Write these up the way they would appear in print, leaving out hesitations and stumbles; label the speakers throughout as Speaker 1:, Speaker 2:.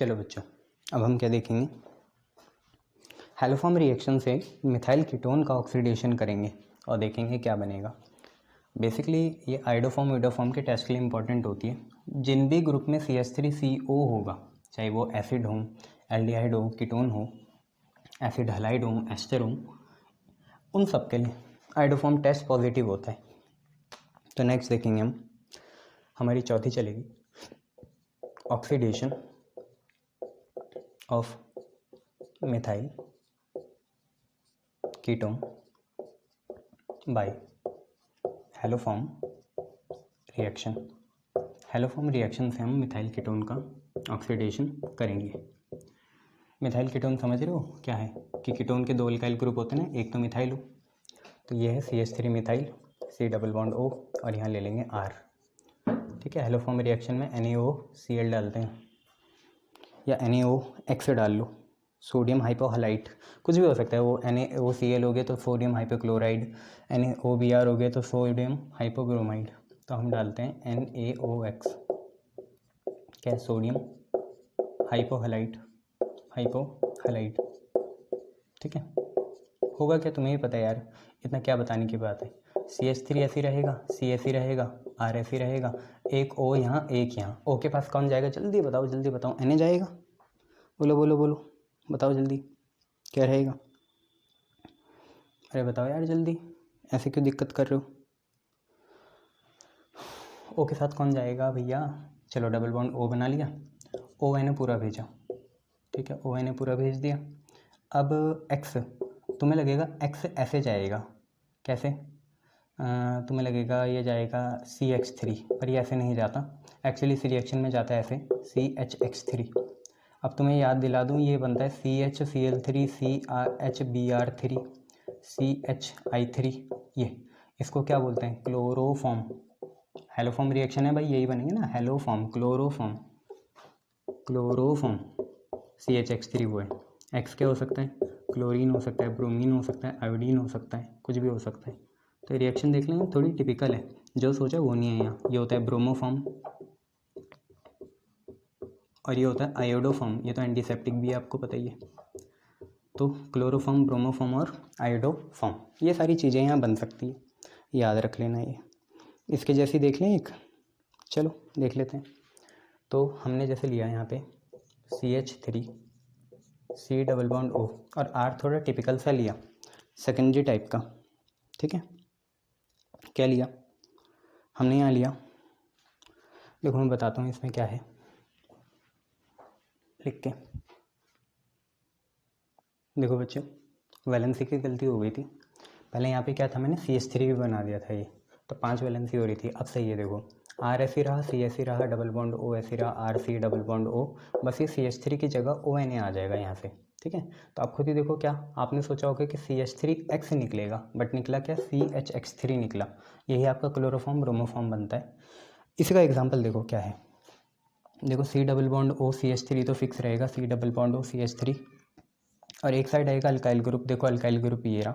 Speaker 1: चलो बच्चों, अब हम क्या देखेंगे, हैलोफॉर्म रिएक्शन से मिथाइल कीटोन का ऑक्सीडेशन करेंगे और देखेंगे क्या बनेगा। बेसिकली ये आइडोफॉर्म वीडोफॉर्म के टेस्ट के लिए इंपॉर्टेंट होती है। जिन भी ग्रुप में CH3CO होगा, चाहे वो एसिड हो, एल्डिहाइड हो, कीटोन हो, एसिड हलाइड हो, एस्टर हो, उन सब के लिए आइडोफॉर्म टेस्ट पॉजिटिव होता है। तो नेक्स्ट देखेंगे हम, हमारी चौथी चलेगी oxidation of methyl ketone by haloform reaction. Haloform reaction से हम मिथाइल कीटोन का ऑक्सीडेशन करेंगे। मिथाइल कीटोन समझ रहे हो क्या है कि कीटोन के दो अल्काइल ग्रुप होते हैं ना, एक तो मिथाइल हो, तो ये है CH3 methyl, C double bond O और यहाँ ले लेंगे R। ठीक है, हैलोफॉर्म रिएक्शन में NaOCl डालते हैं या NaOX डाल लो, सोडियम हाइपोहलाइट कुछ भी हो सकता है। वो NaOCl हो गए तो सोडियम हाइपोक्लोराइड, NaOBr हो गए तो सोडियम हाइपोब्रोमाइड, तो हम डालते हैं NaOX, क्या है, सोडियम हाइपोहलाइट, ठीक है। होगा क्या, तुम्हें ही पता है यार, इतना क्या बताने की बात है। CH3 ऐसी रहेगा, C ऐसी रहेगा, R ऐसी रहेगा, एक O यहाँ एक यहाँ, O के पास कौन जाएगा, जल्दी बताओ जल्दी बताओ, Na जाएगा, बोलो बोलो बोलो, बताओ जल्दी क्या रहेगा। अरे बताओ यार जल्दी, ऐसे क्यों दिक्कत कर रहे हो। O के साथ कौन जाएगा भैया, चलो डबल बॉन्ड O बना लिया, ONA पूरा भेजा, ठीक है, ONA पूरा भेज दिया। अब X, तुम्हें लगेगा X ऐसे जाएगा, कैसे, तुम्हें लगेगा ये जाएगा CH3, पर ये ऐसे नहीं जाता, एक्चुअली इस रिएक्शन में जाता है ऐसे CHX3। अब तुम्हें याद दिला दूँ, ये बनता है CHCl3 CHBr3 CHI3, ये इसको क्या बोलते हैं, क्लोरोफॉर्म। हैलोफॉर्म रिएक्शन है भाई, यही बनेंगे ना, हैलोफॉर्म, क्लोरोफॉर्म CHX3 वो है। X क्या हो सकता है, क्लोरीन हो सकता है, ब्रोमीन हो सकता है, आयोडीन हो सकता है, कुछ भी हो सकता है। तो रिएक्शन देख लेंगे, थोड़ी टिपिकल है, जो सोचा वो नहीं है यहाँ। ये होता है ब्रोमोफॉर्म और ये होता है आयोडोफॉर्म, ये तो एंटीसेप्टिक भी है, आपको पता ही है। तो क्लोरोफॉर्म, ब्रोमोफॉर्म और आयोडोफॉर्म, ये सारी चीज़ें यहाँ बन सकती है, याद रख लेना। ये इसके जैसी देख लें एक, चलो देख लेते हैं। तो हमने जैसे लिया यहाँ पे CH3 C double bond O और R थोड़ा टिपिकल सा लिया, सेकेंडरी टाइप का, ठीक है। क्या लिया हमने, यहाँ लिया, देखो मैं बताता हूँ इसमें क्या है, लिख के देखो बच्चों, वैलेंसी की गलती हो गई थी। पहले यहाँ पे क्या था, मैंने CH3 भी बना दिया था, ये तो 5 वैलेंसी हो रही थी। अब सही है, देखो R ऐसी रहा, C ऐसी रहा, डबल बॉन्ड O ऐसी रहा, RC डबल बॉन्ड O, बस ये CH3 की जगह ONA आ जाएगा यहाँ से, ठीक है। तो आप खुद ही देखो, क्या आपने सोचा होगा कि CH3X निकलेगा, बट निकला क्या, CHX3 निकला। यही आपका क्लोरोफॉर्म ब्रोमोफॉर्म बनता है। इसी का एग्जाम्पल देखो क्या है, देखो C double bond O CH3 तो फिक्स रहेगा, C double bond O CH3, और एक साइड आएगा अल्काइल ग्रुप, देखो अल्काइल ग्रुप ये रहा,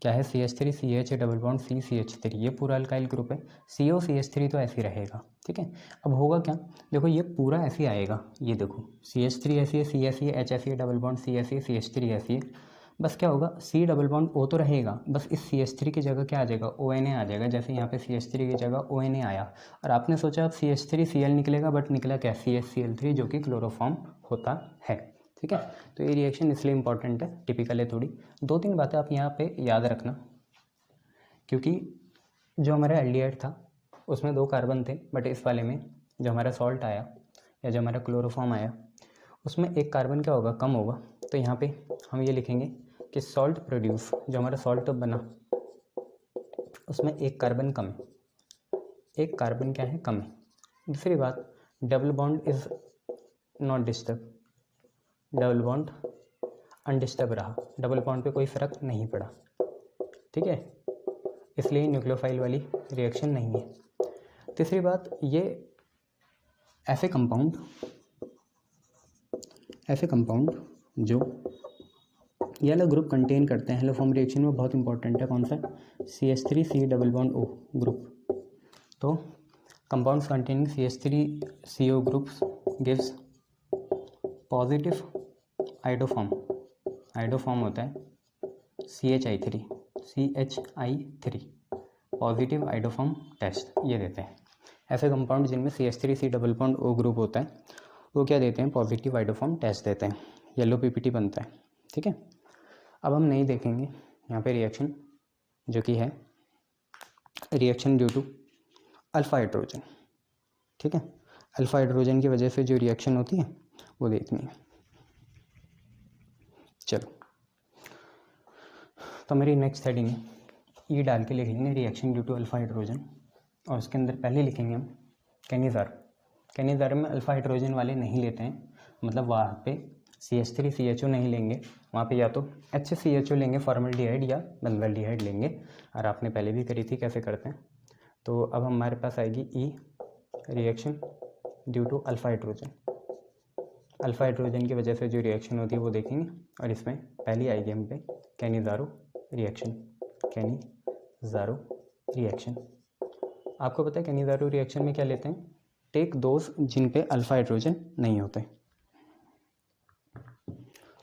Speaker 1: क्या है, CH3 CH double bond C CH3, ये पूरा अल्काइल ग्रुप है। CO CH3 तो ऐसे ही रहेगा, ठीक है। अब होगा क्या, देखो ये पूरा ऐसे ही आएगा, ये देखो CH3 ऐसी है, C ऐसी है, H ऐसी है, डबल बॉन्ड C ऐसी है, CH3 ऐसी है। बस क्या होगा, C डबल बॉन्ड O तो रहेगा, बस इस CH3 की जगह क्या आ जाएगा, ONA आ जाएगा। जैसे यहाँ पे CH3 की जगह ONA आया, और आपने सोचा अब CH3Cl निकलेगा, बट निकला क्या, CHCl3, जो कि क्लोरोफॉर्म होता है, ठीक है। तो ये रिएक्शन इसलिए इंपॉर्टेंट है, टिपिकल है थोड़ी। 2-3 बातें आप यहाँ पे याद रखना, क्योंकि जो हमारा एल्डिहाइड था उसमें 2 कार्बन थे, बट इस वाले में जो हमारा सॉल्ट आया या जो हमारा क्लोरोफॉर्म आया, उसमें एक कार्बन क्या होगा, कम होगा। तो यहाँ पे हम ये लिखेंगे कि सॉल्ट प्रोड्यूस, जो हमारा सॉल्ट बना उसमें एक कार्बन कम है, एक कार्बन क्या है, कम है। दूसरी बात, double bond is not disturb, double bond undisturb रहा, डबल बॉन्ड पे कोई फ़र्क नहीं पड़ा, ठीक है, इसलिए न्यूक्लियोफाइल वाली रिएक्शन नहीं है। तीसरी बात, ये ऐसे कंपाउंड जो ये वाला ग्रुप कंटेन करते हैं हैलोफॉर्म रिएक्शन में, बहुत इंपॉर्टेंट है, कौन सा, CH3 C double bond O group. तो compounds containing CH3CO groups gives positive iodoform होता है CHI3 पॉजिटिव आइडोफॉर्म टेस्ट, ये देते हैं। ऐसे कंपाउंड जिनमें CH3C double bond O group होता है वो क्या देते हैं, पॉजिटिव आइडोफॉर्म टेस्ट देते हैं, येलो PPT बनता है। ठीक है, अब हम नहीं देखेंगे यहाँ पे रिएक्शन जो कि है reaction due to alpha hydrogen. ठीक है, अल्फा हाइड्रोजन की वजह से जो रिएक्शन होती है वो देखनी है। चलो, तो मेरी नेक्स्ट हेडिंग है, ई डाल के लिख लेंगे reaction due to alpha hydrogen, और उसके अंदर पहले लिखेंगे हम कैनिज़ारो में अल्फा हाइड्रोजन वाले नहीं लेते हैं, मतलब वहाँ पे CH3CHO नहीं लेंगे, वहाँ पे या तो HCHO लेंगे फॉर्मल्डिहाइड या बेंजल्डिहाइड लेंगे, और आपने पहले भी करी थी कैसे करते हैं। तो अब हमारे पास आएगी E reaction due to alpha hydrogen की वजह से जो रिएक्शन होती है वो देखेंगे, और इसमें पहली आएगी हम पे कैनिज़ारो रिएक्शन। आपको पता है कैनिज़ारो रिएक्शन में क्या लेते हैं, टेक दोज जिन पे अल्फा हाइड्रोजन नहीं होते।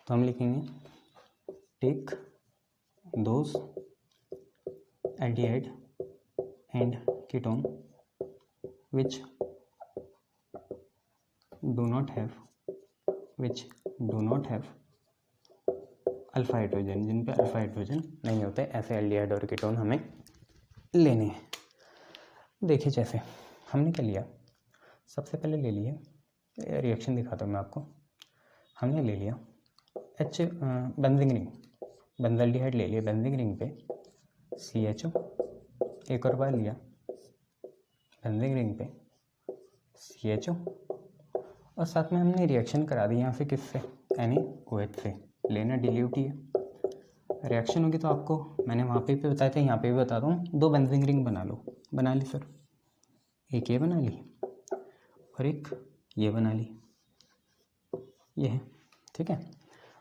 Speaker 1: तो हम लिखेंगे take those aldehyde and ketone which do not have alpha hydrogen, जिन पे अल्फा हाइड्रोजन नहीं होते, ऐसे एल्डिहाइड और कीटोन हमें लेने हैं। देखिए जैसे हमने क्या लिया, सबसे पहले ले लिया, रिएक्शन दिखाता हूँ मैं आपको। हमने ले लिया बेंजीन रिंग, बेंजल्डिहाइड ले लिया, बेंजीन रिंग पे CHO, एक और बार लिया बेंजीन रिंग पे CHO, और साथ में हमने रिएक्शन करा दी यहाँ से किससे, NaOH से। लेना डिल्यूट ही है, रिएक्शन होगी तो आपको मैंने वहाँ पे भी बताया था, यहाँ पे भी बताता हूँ, 2 बेंजीन रिंग बना ली सर, एक ये बना ली और एक ये बना ली, ये है। ठीक है,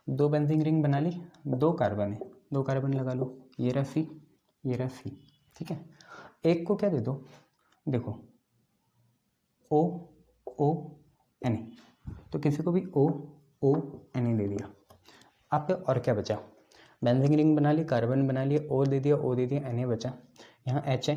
Speaker 1: 2 बेंजीन रिंग बना ली, 2 कार्बन है, 2 कार्बन लगा लो, ये रहा C, ये रहा C। ठीक है, एक को क्या दे दो, देखो OONA, तो किसी को भी OONA दे दिया। आप पे और क्या बचा, बेंजीन रिंग बना ली, कार्बन बना लिया, O दे दिया, Na बचा, यहाँ H है,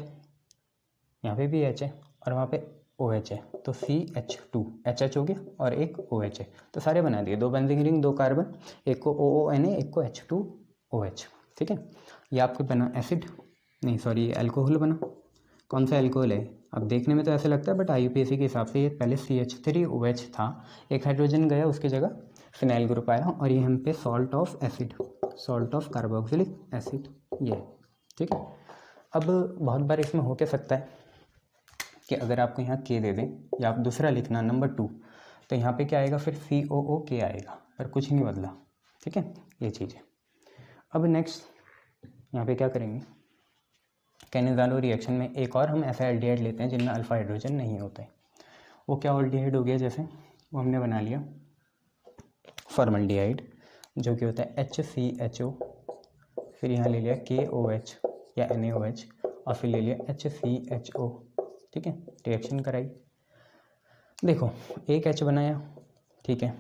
Speaker 1: यहाँ पे भी H है, और वहाँ पे OH है, तो CH2 HH हो गया और एक OH है, तो सारे बना दिए, 2 बेंजीन रिंग, 2 कार्बन, एक को OONA, एक को H2OH। ठीक है, ये आपको बना एसिड, नहीं सॉरी अल्कोहल बना। कौन सा अल्कोहल है, अब देखने में तो ऐसे लगता है, बट IUPAC के हिसाब से ये पहले CH3OH था, एक हाइड्रोजन गया, उसकी जगह फिनाइल ग्रुप आया, और ये हम पे सॉल्ट ऑफ कार्बोक्सिलिक एसिड, ये। ठीक है, अब बहुत बार इसमें हो क्या सकता है कि अगर आपको यहाँ K दे दें, या आप दूसरा लिखना नंबर 2, तो यहाँ पे क्या आएगा, फिर COOK आएगा, पर कुछ नहीं बदला। ठीक है, ये चीज़ है। अब नेक्स्ट यहाँ पे क्या करेंगे, कैनिज़ारो रिएक्शन में एक और हम ऐसा एल्डिहाइड लेते हैं जिनमें अल्फा हाइड्रोजन नहीं होते। वो क्या एल्डिहाइड हो गया, जैसे वो हमने बना लिया फॉर्मल्डिहाइड, जो कि होता है HCHO, फिर यहाँ ले लिया KOH या NaOH, और फिर ले लिया HCHO। ठीक है, रिएक्शन कराई, देखो एक H बनाया, ठीक है,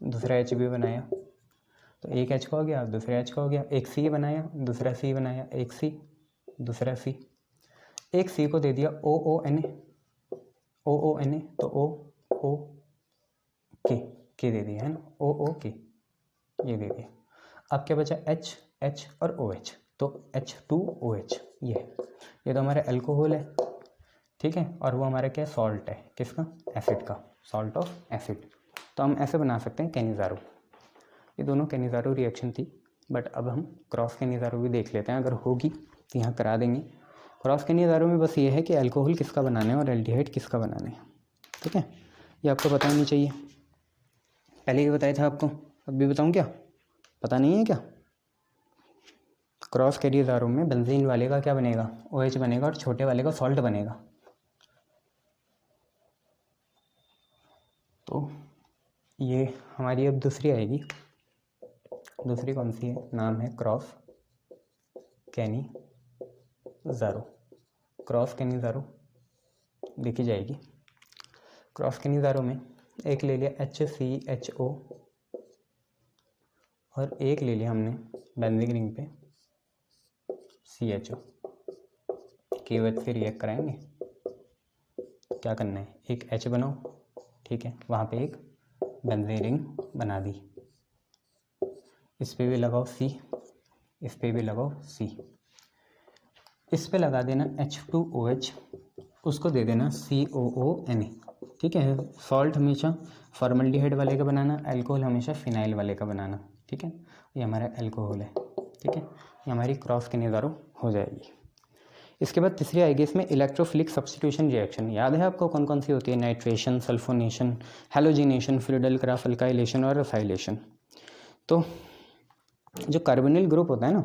Speaker 1: दूसरा H भी बनाया, तो एक H का हो गया, दूसरा H का हो गया, एक C बनाया, दूसरा C बनाया, एक C, दूसरा C, एक C को दे दिया OONA, तो OOK दे दिया है ना, OOK ये दे दिया। अब क्या बचा, H और OH, तो H2OH, ये तो हमारा अल्कोहल है। ठीक है, और वो हमारा क्या सॉल्ट है, किसका, एसिड का, सॉल्ट ऑफ एसिड। तो हम ऐसे बना सकते हैं कैनिज़ारो। ये दोनों कैनिज़ारो रिएक्शन थी, बट अब हम क्रॉस कैनिज़ारो भी देख लेते हैं, अगर होगी तो यहाँ करा देंगे। क्रॉस कैनिज़ारो में बस ये है कि अल्कोहल किसका बनाना है और एल्डिहाइड किसका बनाना है। ठीक है, ये आपको पता नहीं चाहिए, पहले ही बताया था आपको, अब भी बताऊँ क्या, पता नहीं है क्या। क्रॉस कैनिज़ारो में बेंजीन वाले का क्या बनेगा, OH बनेगा, और छोटे वाले का सॉल्ट बनेगा। तो ये हमारी अब दूसरी आएगी, दूसरी कौन सी है, नाम है क्रॉस कैनिज़ारो देखी जाएगी। क्रॉस कैनिज़ारो में एक ले लिया HCHO और एक ले लिया हमने बेंजीन रिंग पे CHO, KOH से रिएक्ट कराएंगे। क्या करना है, एक H बनाओ, ठीक है, वहाँ पे एक बेंजीन रिंग बना दी, इस पे भी लगाओ C, इस पे भी लगाओ C, इस पे लगा देना H2OH, उसको दे देना COONA, ठीक है। सॉल्ट हमेशा फॉर्मल्डिहाइड वाले का बनाना, अल्कोहल हमेशा फिनाइल वाले का बनाना, ठीक है। ये हमारा अल्कोहल है, ठीक है, ये हमारी क्रॉस किनेज़ारो हो जाएगी। इसके बाद तीसरी आएगी इसमें इलेक्ट्रोफिलिक सब्स्टिट्यूशन रिएक्शन। याद है आपको कौन कौन सी होती है, nitration, sulphonation, halogenation, Friedel-craft alkylation और एसाइलेशन। तो जो कार्बोनिल ग्रुप होता है ना,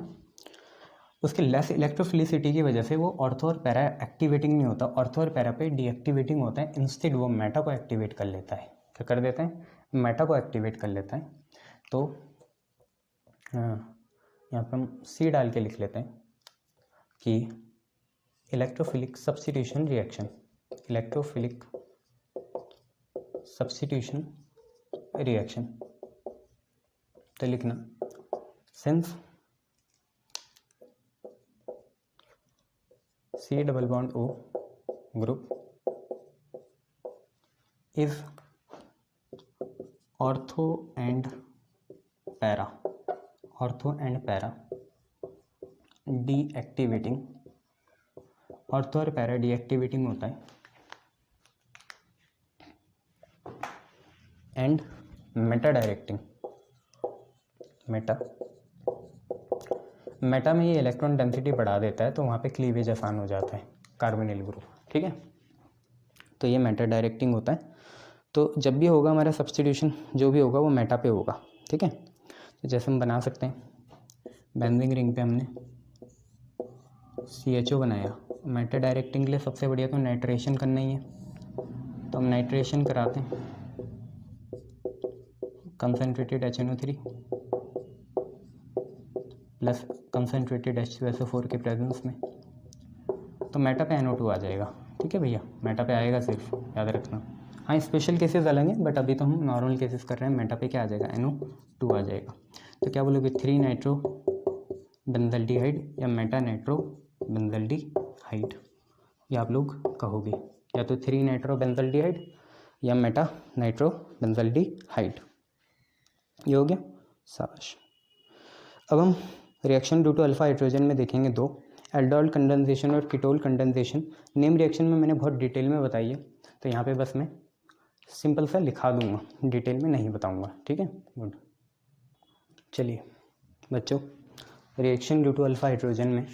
Speaker 1: उसके लेस इलेक्ट्रोफिलिसिटी की वजह से वो ऑर्थो और पैरा एक्टिवेटिंग नहीं होता, ऑर्थो और पैरा पे डीएक्टिवेटिंग होता है, इंस्टेड वो मेटा को एक्टिवेट कर लेता है। क्या कर देता है, मेटा को एक्टिवेट कर लेता है। तो यहाँ पर हम C डाल के लिख लेते हैं कि electrophilic substitution reaction, electrophilic substitution reaction. तो लिखना since C double bond O group is ortho and para, ortho and para deactivating, ortho और पैरा डीएक्टिवेटिंग होता है, एंड मेटा डायरेक्टिंग, मेटा में ये इलेक्ट्रॉन डेंसिटी बढ़ा देता है, तो वहाँ पे क्लीवेज आसान हो जाता है कार्बोनिल ग्रुप, ठीक है। तो ये मेटा डायरेक्टिंग होता है। तो जब भी होगा हमारा सब्स्टिट्यूशन, जो भी होगा वो मेटा पे होगा, ठीक है। तो जैसे हम बना सकते हैं, बेंजीन रिंग पे हमने CHO बनाया, मेटा डायरेक्टिंग के लिए सबसे बढ़िया तो नाइट्रेशन करना ही है, तो हम नाइट्रेशन कराते हैं concentrated HNO3 plus concentrated H2SO4 के प्रेजेंस में, तो मेटा पे NO2 आ जाएगा, ठीक है भैया, मेटा पे आएगा सिर्फ, याद रखना। हाँ, स्पेशल केसेस अलग हैं, बट अभी तो हम नॉर्मल केसेस कर रहे हैं। मेटा पे क्या आ जाएगा, NO2 आ जाएगा। तो क्या बोलोगे, 3 नाइट्रो बेंजल्डिहाइड या मेटा नाइट्रो बेंजल्डिहाइड, ये आप लोग कहोगे, या तो 3 नाइट्रो बेंजल्डिहाइड या मेटा नाइट्रो बेंजल्डिहाइड। ये हो गया, शाबाश। अब हम reaction due to alpha hydrogen में देखेंगे दो, एल्डोल कंडेंसेशन और कीटोल कंडेंसेशन। नेम रिएक्शन में मैंने बहुत डिटेल में बताई है, तो यहाँ पे बस मैं सिंपल सा लिखा दूंगा, डिटेल में नहीं बताऊंगा, ठीक है। गुड, चलिए बच्चों, reaction due to alpha hydrogen में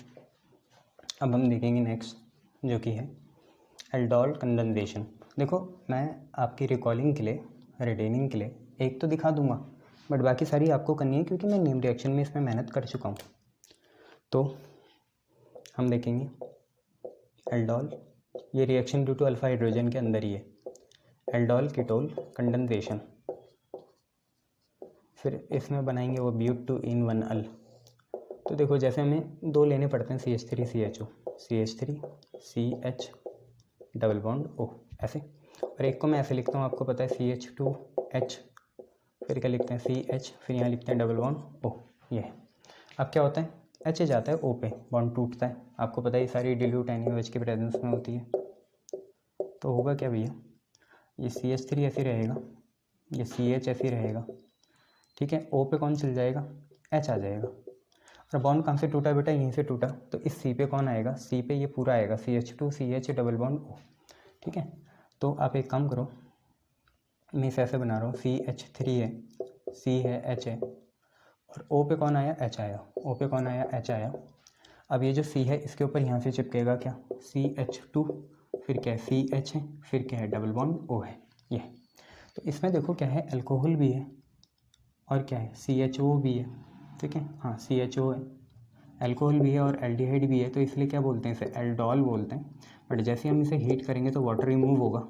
Speaker 1: अब हम देखेंगे नेक्स्ट, जो कि है एल्डोल कंडेंसेशन। देखो, मैं आपकी रिकॉलिंग के लिए, रिटेनिंग के लिए एक तो दिखा दूंगा, बट बाकी सारी आपको करनी है, क्योंकि मैं नेम रिएक्शन में इसमें मेहनत कर चुका हूँ। तो हम देखेंगे एल्डोल, ये reaction due to alpha hydrogen के अंदर ही है, एल्डोल कीटोल कंडेंसेशन। फिर इसमें बनाएंगे वो ब्यूट-2-इन-1 अल। तो देखो, जैसे हमें दो लेने पड़ते हैं, CH3CHO, CH3CH double bond O, ऐसे, और एक को मैं ऐसे लिखता हूँ, आपको पता है CH2H, फिर क्या लिखते हैं CH, फिर यहाँ लिखते हैं डबल बॉन्ड O, ये है। अब क्या होता है, H जाता है O पे, बॉन्ड टूटता है, आपको पता है ये सारी डिल्यूट NaOH के प्रेजेंस में होती है। तो होगा क्या भैया, ये CH3 ऐसे रहेगा, ये CH ऐसे रहेगा, ठीक है। O पे कौन चल जाएगा, H आ जाएगा, और बॉन्ड कहाँ से टूटा बेटा, यहीं से टूटा, तो इस C पे कौन आएगा, C पे ये पूरा आएगा, CH2CH डबल बॉन्ड O, ठीक है। तो आप एक काम करो, मैं इसे ऐसे बना रहा हूँ, CH3 है, C है, H है, और O पे कौन आया, H आया, O पे कौन आया, H आया। अब ये जो C है, इसके ऊपर यहाँ से चिपकेगा क्या, CH2, फिर क्या है CH है, फिर क्या है डबल बॉन्ड O है, ये। तो इसमें देखो क्या है, अल्कोहल भी है और क्या है CHO भी है, ठीक है, हाँ CHO है, अल्कोहल भी है और एल्डिहाइड भी है, तो इसलिए क्या बोलते हैं, इसे एल्डोल बोलते हैं। बट जैसे हम इसे हीट करेंगे तो वाटर रिमूव होगा,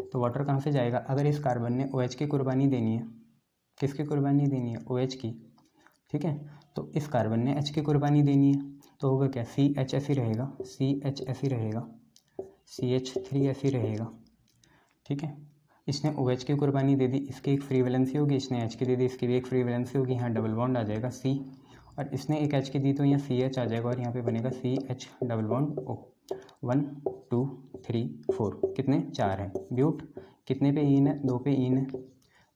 Speaker 1: तो वाटर कहाँ से जाएगा, अगर इस कार्बन ने OH की कुर्बानी देनी है, किसकी कुर्बानी देनी है, OH की, ठीक है। तो इस कार्बन ने H की कुर्बानी देनी है, तो होगा क्या, CH ऐसे रहेगा, CH ऐसे रहेगा, CH3 ऐसे रहेगा, ठीक है। इसने OH की कुर्बानी दे दी, इसकी एक फ्री वैलेंसी होगी, इसने H की दे दी, इसकी भी एक फ्री वैलेंसी होगी, यहाँ डबल बॉन्ड आ जाएगा C, और इसने एक H की दी तो यहाँ CH आ जाएगा और यहाँ पे बनेगा CH डबल बॉन्ड O। 1 2 3 4 कितने 4 हैं। ब्यूट कितने पे इन है, 2 पे इन है,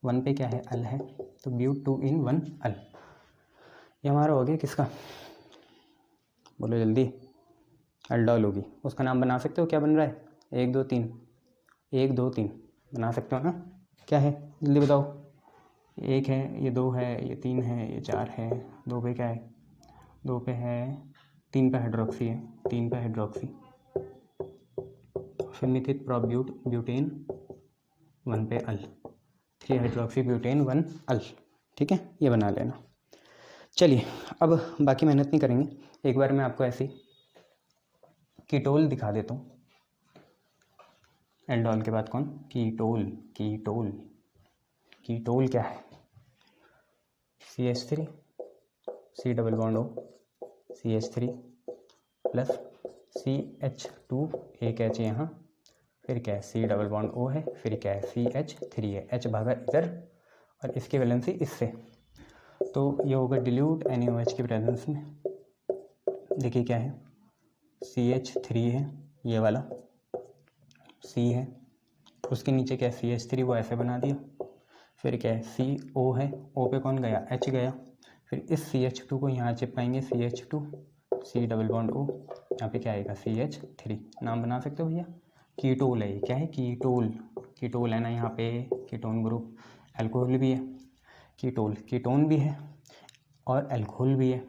Speaker 1: 1 पे क्या है अल है, तो ब्यूट 2 इन 1 अल। ये हमारा हो गया किसका, बोलो जल्दी, एल्डोल होगी। उसका नाम बना सकते हो, क्या बन रहा है, 1 2 3, 1 2 3 बना सकते हो ना, क्या है जल्दी बताओ। 1 है, ये 2 है, ये 3 है, ये 4 है, 2 पे क्या है, 2 पे है, 3 पे हाइड्रोक्सी है, 3 पे हाइड्रोक्सी, फिर मिथित प्रोब्यूट ब्यूटेन 1 पे अल, 3 हाइड्रोक्सी ब्यूटेन 1 अल। ठीक है, ये बना लेना। चलिए अब बाकी मेहनत नहीं करेंगे, एक बार मैं आपको ऐसी कीटोल दिखा देता हूँ। एल्डोल के बाद कौन, कीटोल। कीटोल, कीटोल क्या है, CH3 C double bond O CH3 plus CH2 एक H यहाँ, फिर क्या है C डबल बॉन्ड O है, फिर क्या है CH3 है, H भागा इधर और इसकी वैलेंसी इससे, तो ये होगा डिल्यूट NaOH की प्रेजेंस में। देखिए क्या है, CH3 है ये वाला, C है, उसके नीचे क्या है CH3, वो ऐसे बना दिया, फिर क्या है CO है, O पे कौन गया, H गया, फिर इस CH2 को यहाँ चिपकाएंगे, CH2 C double bond O, यहाँ पे क्या आएगा CH3। नाम बना सकते हो भैया, कीटोल है ये, क्या है कीटोल, कीटोल है ना, यहाँ पे कीटोन ग्रुप, अल्कोहल भी है, कीटोल कीटोन भी है और अल्कोहल भी है।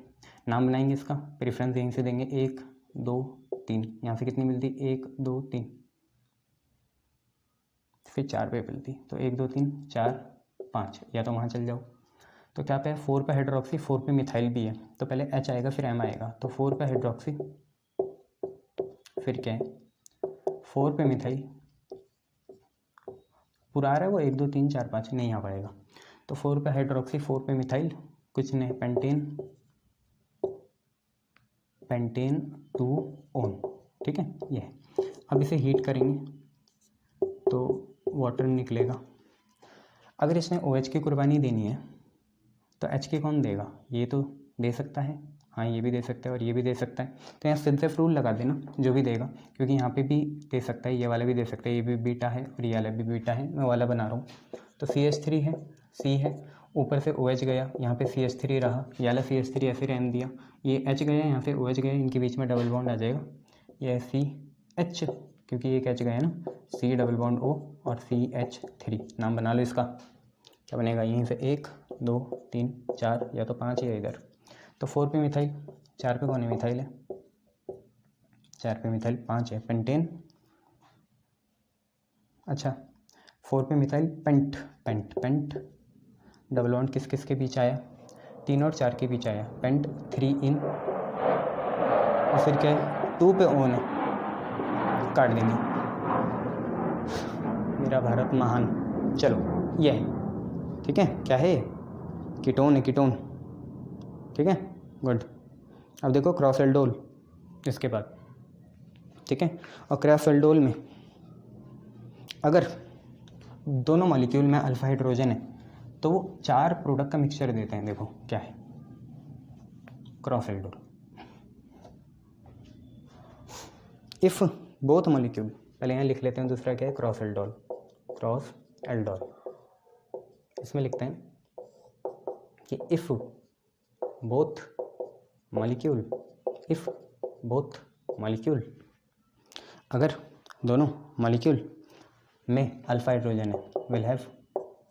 Speaker 1: नाम बनाएंगे इसका, प्रेफरेंस यहीं से देंगे, 1 2 3, यहाँ से कितनी मिलती, 1 2 3, फिर 4 पे मिलती, तो 1 2 3 4 5, या तो वहाँ चल जाओ। तो क्या पे है, 4 पे हाइड्रोक्सी, 4 पे मिथाइल भी है, तो पहले H आएगा फिर M आएगा, तो 4 पे हाइड्रोक्सी, फिर क्या है 4 पे मिथाइल, पूरा आ रहा है वो 1 2 3 4 5 नहीं आ पाएगा, तो 4 पे हाइड्रोक्सी, 4 पे मिथाइल, कुछ नहीं, पेंटेन, पेंटेन 2 ओन। ठीक है, ये है। अब इसे हीट करेंगे तो वाटर निकलेगा। अगर इसने OH की कुर्बानी देनी है तो H की कौन देगा, ये तो दे सकता है, हाँ ये भी दे सकता है और ये भी दे सकता है, तो यहाँ सिंथेसिस रूल लगा देना, जो भी देगा, क्योंकि यहाँ पे भी दे सकता है, ये वाला भी दे सकता है, ये भी बीटा है और ये वाला भी बीटा है, मैं वाला बना रहा हूँ। तो CH3 है, C है, ऊपर से OH गया, यहाँ पे CH3 रहा, ये वाला CH3 ऐसे रहने दिया, ये H गया, यहाँ से OH गया, इनके बीच में डबल बॉन्ड आ जाएगा, ये CH, क्योंकि एक H गया ना, C डबल बॉन्ड O और CH3। नाम बना लो इसका, क्या बनेगा, यहीं से 1 2 3 4 या तो 5 है इधर, तो 4 पे मिथाइल, 4 पे कौन है मिथाइल है, 4 पे मिथाइल, 5 है पेंटेन, अच्छा 4 पे methyl pent, pent pent double bond किस किस के बीच आया, 3 और 4 के बीच आया, पेंट 3 इन, और फिर क्या है 2 पे ओन है, काट देंगे, मेरा भारत महान। चलो ये है, ठीक है, क्या है ये, कीटोन है, कीटोन, ठीक है, गुड। अब देखो क्रॉस एल्डोल इसके बाद, ठीक है, और क्रॉस एल्डोल में अगर दोनों मॉलिक्यूल में अल्फा हाइड्रोजन है तो वो 4 प्रोडक्ट का मिक्सचर देते हैं। देखो क्या है cross aldol, if both molecule, पहले यहाँ लिख लेते हैं, दूसरा क्या है क्रॉस एल्डोल, क्रॉस एल्डोल, इसमें लिखते हैं कि if both molecule, if both molecule, अगर दोनों मॉलिक्यूल में अल्फा हाइड्रोजन है, will have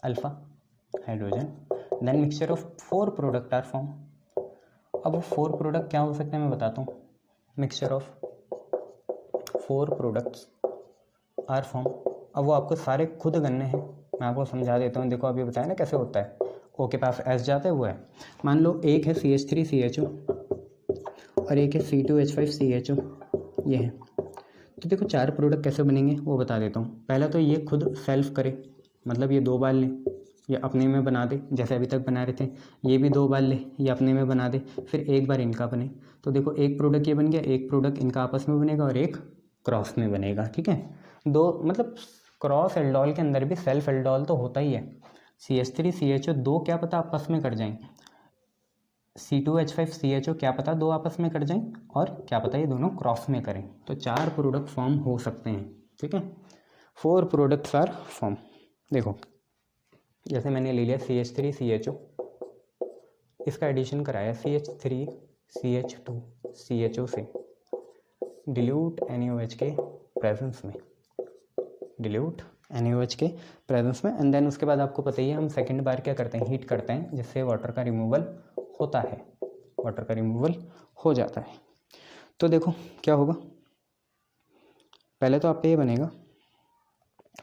Speaker 1: alpha hydrogen, then mixture of 4 product are form. अब वो 4 प्रोडक्ट क्या हो सकते हैं मैं बताता हूँ, mixture of 4 products are form. अब वो आपको सारे खुद करने हैं, मैं आपको समझा देता हूँ। देखो अभी बताया ना कैसे होता है, O के पास S जाता है, वो है, मान लो एक है CH3CHO और एक है C2H5CHO, ये है। तो देखो 4 प्रोडक्ट कैसे बनेंगे वो बता देता हूँ। पहला तो ये खुद सेल्फ करे, मतलब ये 2 बार ले, ये अपने में बना दे, जैसे अभी तक बना रहे थे, ये भी 2 बार ले, ये अपने में बना दे, फिर एक बार इनका बने। तो देखो एक प्रोडक्ट ये बन गया, एक प्रोडक्ट इनका आपस में बनेगा और एक क्रॉस में बनेगा, ठीक है। 2 मतलब क्रॉस एल्डोल के अंदर भी सेल्फ एल्डोल तो होता ही है। CH3 CHO दो क्या पता आपस में कट जाएं, C2H5 CHO क्या पता दो आपस में कट जाएं, और क्या पता ये दोनों क्रॉस में करें। तो 4 प्रोडक्ट फॉर्म हो सकते हैं, ठीक है। 4 प्रोडक्ट्स आर फॉर्म। देखो जैसे मैंने ले लिया CH3 CHO, इसका एडिशन कराया CH3 CH2 CHO से डिल्यूट NaOH के प्रेजेंस में, डिल्यूट NaOH के प्रेजेंस में, एंड देन उसके बाद आपको पता ही है हम सेकंड बार क्या करते हैं, हीट करते हैं, जिससे वाटर का रिमूवल होता है, वाटर का रिमूवल हो जाता है। तो देखो क्या होगा, पहले तो आपका ये बनेगा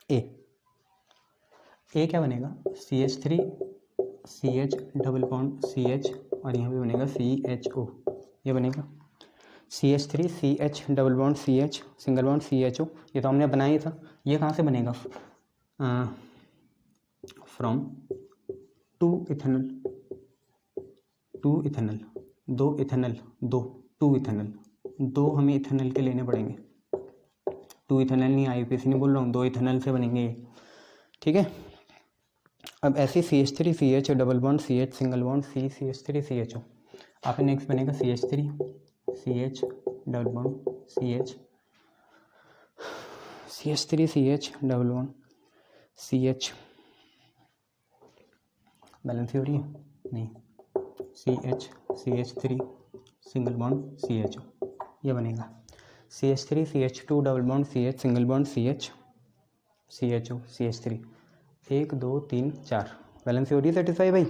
Speaker 1: ए क्या बनेगा, CH3 CH double bond CH, और यहाँ पे बनेगा CHO, ये बनेगा CH3 CH double bond CH single bond CHO, ये तो हमने बनाया था। ये कहाँ से बनेगा, फ्रॉम टू इथेनॉल, दो इथेनॉल, टू इथेनॉल, दो हमें इथेनॉल के लेने पड़ेंगे, टू इथेनॉल नहीं, IUPAC नहीं बोल रहा हूँ, दो इथेनॉल से बनेंगे ये, ठीक है। अब ऐसे CH3 CH double bond CH single bond CH3 CHO, आप नेक्स्ट बनेगा CH3 CH double bond CH3 CH double bond CH, balance हो रही है नहीं, CH3 सिंगल बॉन्ड CHO, ये बनेगा CH3 CH2 double bond CH single bond CHO CH3, 1 2 3 4, balance हो रही है, सेटिस्फाई भाई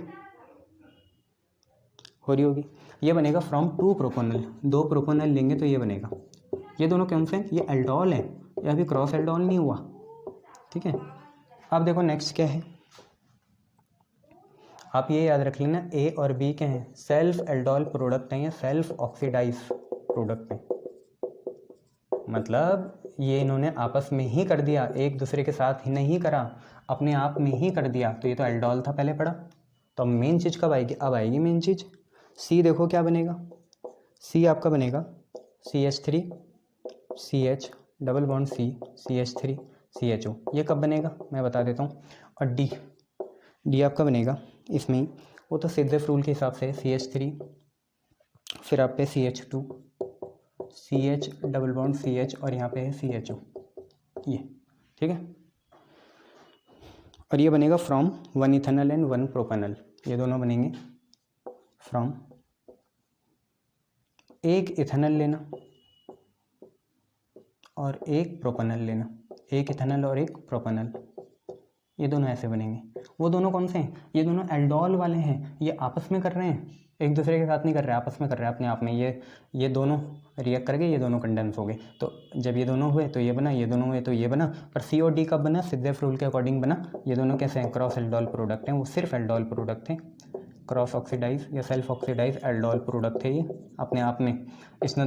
Speaker 1: हो रही होगी। ये बनेगा फ्रॉम टू प्रोपोनल, दो प्रोपोनल लेंगे तो ये बनेगा, ये दोनों कौन से हैं, ये एल्डोल है, ये अभी क्रॉस एल्डोल नहीं हुआ, ठीक है। अब देखो नेक्स्ट क्या है, आप ये याद रख लेना A और B के हैं, सेल्फ एल्डोल प्रोडक्ट हैं या सेल्फ ऑक्सीडाइज प्रोडक्ट हैं, मतलब ये इन्होंने आपस में ही कर दिया, एक दूसरे के साथ ही नहीं करा, अपने आप में ही कर दिया। तो ये तो एल्डोल था पहले पड़ा, तो मेन चीज़ कब आएगी, अब आएगी मेन चीज़। C देखो क्या बनेगा, C आपका बनेगा CH3 CH double bond C CH3 CHO, ये कब बनेगा मैं बता देता हूँ। और D आपका बनेगा इसमें ही, वो तो सिद्ध रूल के हिसाब से CH3 फिर आप पे CH2 CH double bond CH और यहाँ पे है CHO, ये ठीक है। और ये बनेगा फ्रॉम 1 इथेनॉल एंड 1 प्रोपेनॉल, ये दोनों बनेंगे फ्रॉम, एक इथेनॉल लेना और एक प्रोपेनॉल लेना, एक इथेनॉल और एक प्रोपेनॉल, ये दोनों ऐसे बनेंगे। वो दोनों कौन से हैं, ये दोनों एल्डोल वाले हैं, ये आपस में कर रहे हैं, एक दूसरे के साथ नहीं कर रहे, आपस में कर रहे हैं अपने आप में। ये दोनों रिएक्ट करके ये दोनों कंडेंस हो गए, तो जब ये दोनों हुए तो ये बना, ये दोनों हुए तो ये बना। पर C और D कब बना, सिद्ध रूल के अकॉर्डिंग बना। ये दोनों कैसे हैं, क्रॉस एल्डोल प्रोडक्ट हैं, वो सिर्फ एल्डोल प्रोडक्ट थे, क्रॉस ऑक्सीडाइज या सेल्फ ऑक्सीडाइज एल्डोल प्रोडक्ट थे ये अपने आप में। इसने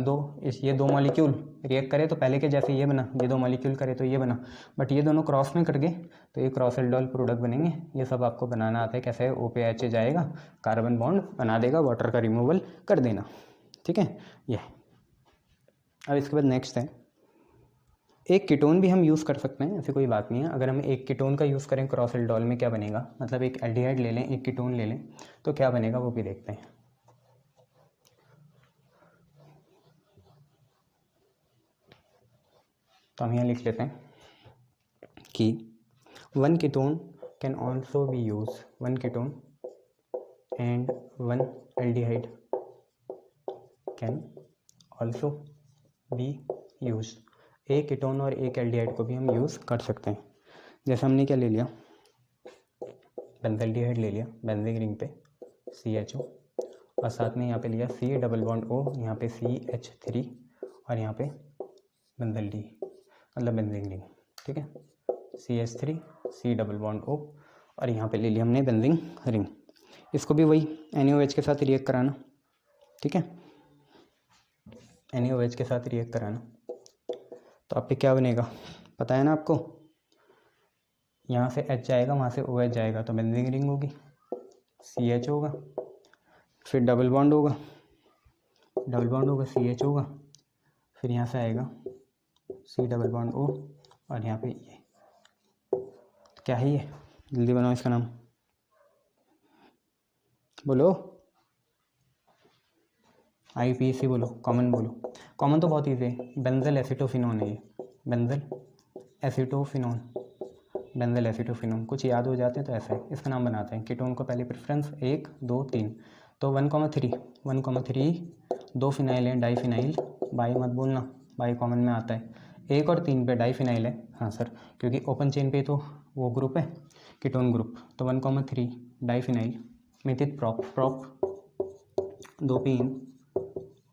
Speaker 1: ये दो मॉलिक्यूल रिएक्ट करे तो पहले के जैसे ये बना, ये दो मॉलिक्यूल करे तो ये बना, बट ये दोनों क्रॉस में कर गए तो ये क्रॉस एल्डोल प्रोडक्ट बनेंगे। ये सब आपको बनाना आता है, कैसे O पे H जाएगा, कार्बन बॉन्ड बना देगा, वाटर का रिमूवल कर देना, ठीक है। ये अब इसके बाद नेक्स्ट है, एक कीटोन भी हम यूज़ कर सकते हैं, ऐसी कोई बात नहीं है। अगर हम एक कीटोन का यूज़ करें क्रॉस एल्डोल में क्या बनेगा, मतलब एक एल्डिहाइड ले लें, एक कीटोन ले लें तो क्या बनेगा वो भी देखते हैं। तो हम यहाँ लिख लेते हैं कि 1 ketone can also be use, 1 ketone and 1 aldehyde can also be use, एक कीटोन और एक एल्डिहाइड को भी हम यूज़ कर सकते हैं। जैसे हमने क्या ले लिया, बेंजल्डिहाइड ले लिया, बेंजीन रिंग पे CHO, और साथ में यहाँ पे लिया C डबल बॉन्ड O, यहाँ पे CH3 और यहाँ पे बेंजल्डी मतलब बेंजीन रिंग, ठीक है, CH3 C double bond O, और यहाँ पे ले लिया हमने बेंजीन रिंग। इसको भी वही NaOH के साथ रिएक्ट कराना, ठीक है, NaOH के साथ रिएक्ट कराना। तो आप पे क्या बनेगा पता है ना आपको, यहाँ से H जाएगा, वहाँ से OH जाएगा तो बेंजीन रिंग होगी, CH होगा, फिर डबल बॉन्ड होगा CH होगा, फिर यहाँ से आएगा C डबल बॉन्ड O, और यहाँ पे ये क्या है ये, जल्दी बनाओ इसका नाम, बोलो, IPAC बोलो, कॉमन बोलो। कॉमन तो बहुत ईजी है, बेंजल एसिटोफिनोन है ये, बेंजल एसिटोफिनोन, बेंजल एसिटोफिनोन। कुछ याद हो जाते हैं तो ऐसा है, इसका नाम बनाते हैं। कीटोन को पहली प्रेफरेंस 1 2 3, तो 1,3 2 फिनाइल है, डाईफिनाइल, बाई मत बोलना, बाई कॉमन में आता है। 1 और 3 पे डाईफिनाइल है, हाँ सर, क्योंकि ओपन चेन पे तो वो ग्रुप है कीटोन ग्रुप, तो 1,3 डाईफिनाइल, मिथित प्रॉप 2 पे इन,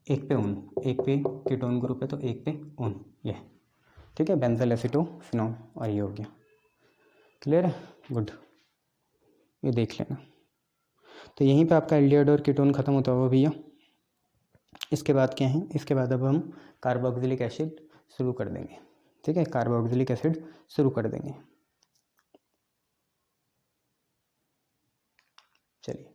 Speaker 1: 1 पे उन, 1 पे कीटोन ग्रुप है तो 1 पे उन, ये ठीक है, बेंजल एसिटोफिनोन। और ये हो गया, क्लियर है, गुड, ये देख लेना। तो यहीं पे आपका एल्डिहाइड और कीटोन खत्म होता हुआ भैया। इसके बाद क्या है, इसके बाद अब हम कार्बोक्सिलिक एसिड शुरू कर देंगे, ठीक है, कार्बोक्सिलिक एसिड शुरू कर देंगे। चलिए